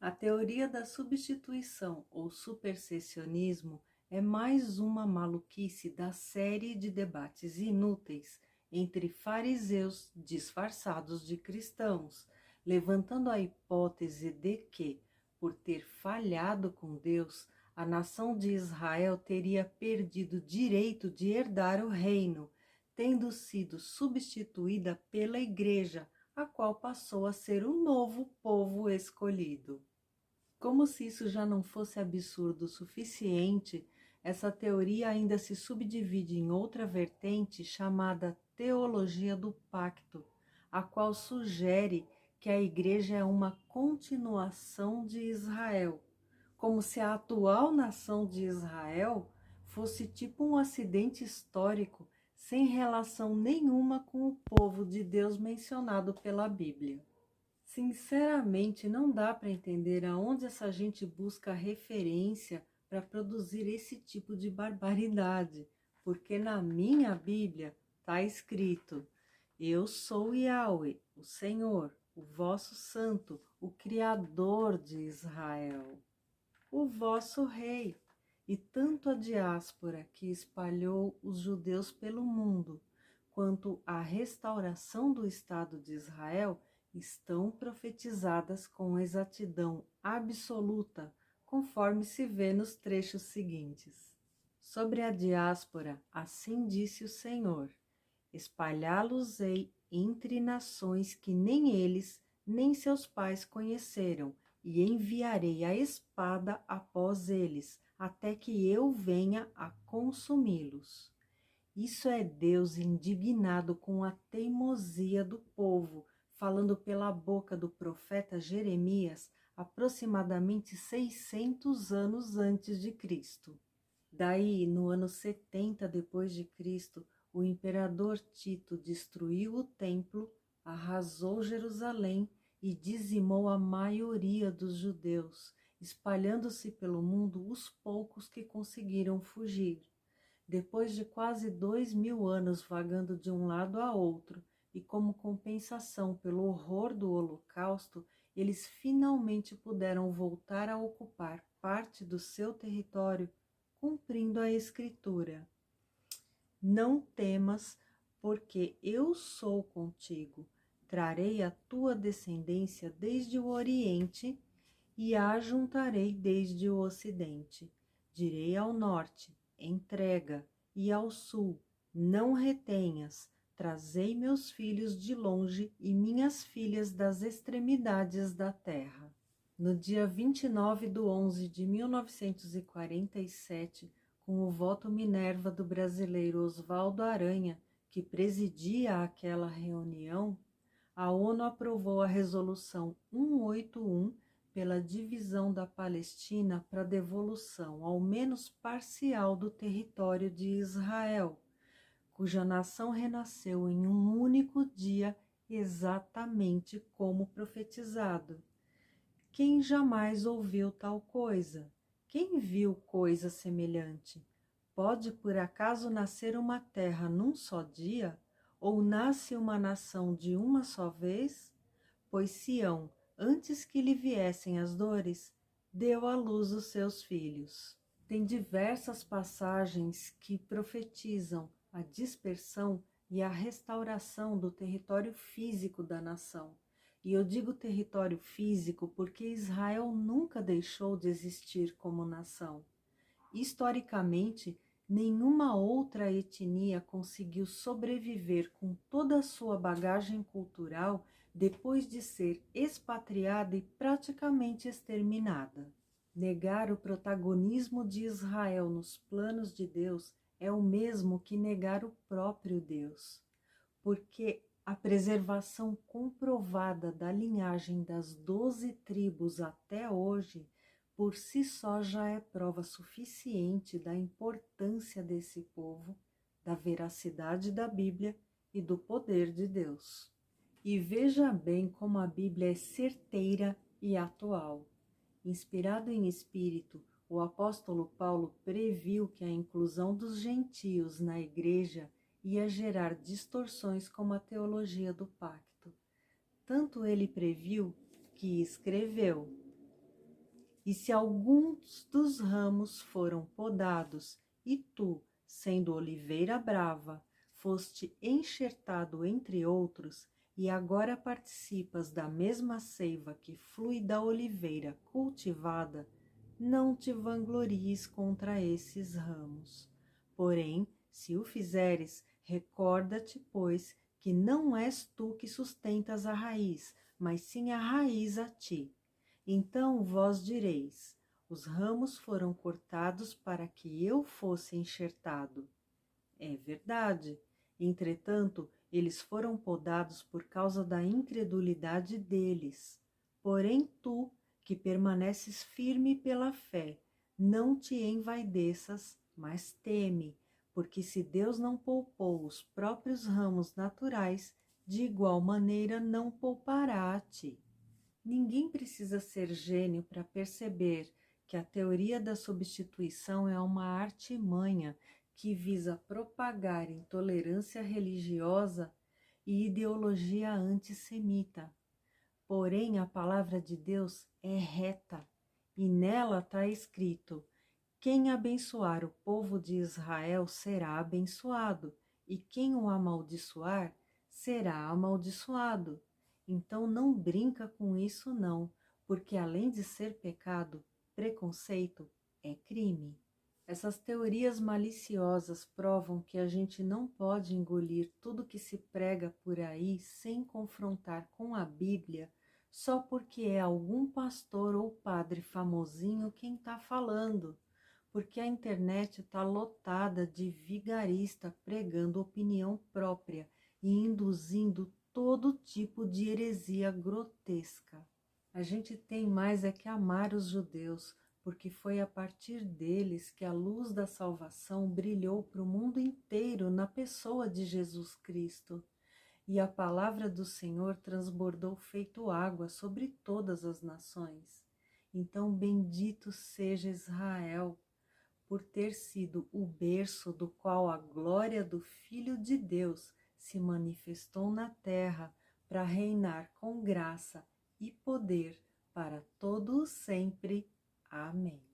A teoria da substituição ou supersessionismo é mais uma maluquice da série de debates inúteis entre fariseus disfarçados de cristãos, levantando a hipótese de que, por ter falhado com Deus, a nação de Israel teria perdido o direito de herdar o reino, tendo sido substituída pela Igreja, a qual passou a ser o novo povo escolhido. Como se isso já não fosse absurdo o suficiente, essa teoria ainda se subdivide em outra vertente chamada Teologia do Pacto, a qual sugere que a Igreja é uma continuação de Israel, como se a atual nação de Israel fosse tipo um acidente histórico sem relação nenhuma com o povo de Deus mencionado pela Bíblia. Sinceramente, não dá para entender aonde essa gente busca referência para produzir esse tipo de barbaridade, porque na minha Bíblia está escrito: Eu sou Yahweh, o Senhor, o vosso Santo, o Criador de Israel, o vosso Rei. E tanto a diáspora que espalhou os judeus pelo mundo, quanto a restauração do Estado de Israel estão profetizadas com exatidão absoluta, conforme se vê nos trechos seguintes. Sobre a diáspora, assim disse o Senhor: espalhá-los-ei entre nações que nem eles, nem seus pais conheceram, e enviarei a espada após eles, até que eu venha a consumi-los. Isso é Deus indignado com a teimosia do povo, falando pela boca do profeta Jeremias, aproximadamente 600 anos antes de Cristo. Daí, no ano 70 depois de Cristo, o imperador Tito destruiu o templo, arrasou Jerusalém e dizimou a maioria dos judeus, espalhando-se pelo mundo os poucos que conseguiram fugir. Depois de quase 2000 anos vagando de um lado a outro, e como compensação pelo horror do Holocausto, eles finalmente puderam voltar a ocupar parte do seu território, cumprindo a Escritura: Não temas, porque eu sou contigo. Trarei a tua descendência desde o Oriente e a ajuntarei desde o Ocidente. Direi ao norte: entrega, e ao sul: não retenhas. Trazei meus filhos de longe e minhas filhas das extremidades da terra. No dia 29/11 de 1947, com o voto Minerva do brasileiro Oswaldo Aranha, que presidia aquela reunião, a ONU aprovou a Resolução 181 pela divisão da Palestina para devolução, ao menos parcial, do território de Israel, cuja nação renasceu em um único dia, exatamente como profetizado. Quem jamais ouviu tal coisa? Quem viu coisa semelhante? Pode por acaso nascer uma terra num só dia? Ou nasce uma nação de uma só vez? Pois Sião, antes que lhe viessem as dores, deu à luz os seus filhos. Tem diversas passagens que profetizam a dispersão e a restauração do território físico da nação. E eu digo território físico porque Israel nunca deixou de existir como nação. Historicamente, nenhuma outra etnia conseguiu sobreviver com toda a sua bagagem cultural depois de ser expatriada e praticamente exterminada. Negar o protagonismo de Israel nos planos de Deus é o mesmo que negar o próprio Deus, porque a preservação comprovada da linhagem das 12 tribos até hoje, por si só já é prova suficiente da importância desse povo, da veracidade da Bíblia e do poder de Deus. E veja bem como a Bíblia é certeira e atual. Inspirado em espírito, o apóstolo Paulo previu que a inclusão dos gentios na igreja ia gerar distorções como a teologia do pacto. Tanto ele previu que escreveu: E se alguns dos ramos foram podados, e tu, sendo oliveira brava, foste enxertado entre outros, e agora participas da mesma seiva que flui da oliveira cultivada, não te vanglories contra esses ramos. Porém, se o fizeres, recorda-te, pois, que não és tu que sustentas a raiz, mas sim a raiz a ti. Então vós direis: os ramos foram cortados para que eu fosse enxertado. É verdade. Entretanto, eles foram podados por causa da incredulidade deles. Porém, tu, que permaneces firme pela fé, não te envaideças, mas teme, porque se Deus não poupou os próprios ramos naturais, de igual maneira não poupará a ti. Ninguém precisa ser gênio para perceber que a teoria da substituição é uma artimanha que visa propagar intolerância religiosa e ideologia antissemita. Porém, a palavra de Deus é reta e nela está escrito: quem abençoar o povo de Israel será abençoado, e quem o amaldiçoar será amaldiçoado. Então não brinca com isso não, porque além de ser pecado, preconceito é crime. Essas teorias maliciosas provam que a gente não pode engolir tudo que se prega por aí sem confrontar com a Bíblia, só porque é algum pastor ou padre famosinho quem está falando, porque a internet está lotada de vigarista pregando opinião própria e induzindo todo tipo de heresia grotesca. A gente tem mais é que amar os judeus, porque foi a partir deles que a luz da salvação brilhou para o mundo inteiro na pessoa de Jesus Cristo. E a palavra do Senhor transbordou feito água sobre todas as nações. Então bendito seja Israel, por ter sido o berço do qual a glória do Filho de Deus se manifestou na terra para reinar com graça e poder para todo o sempre. Amém.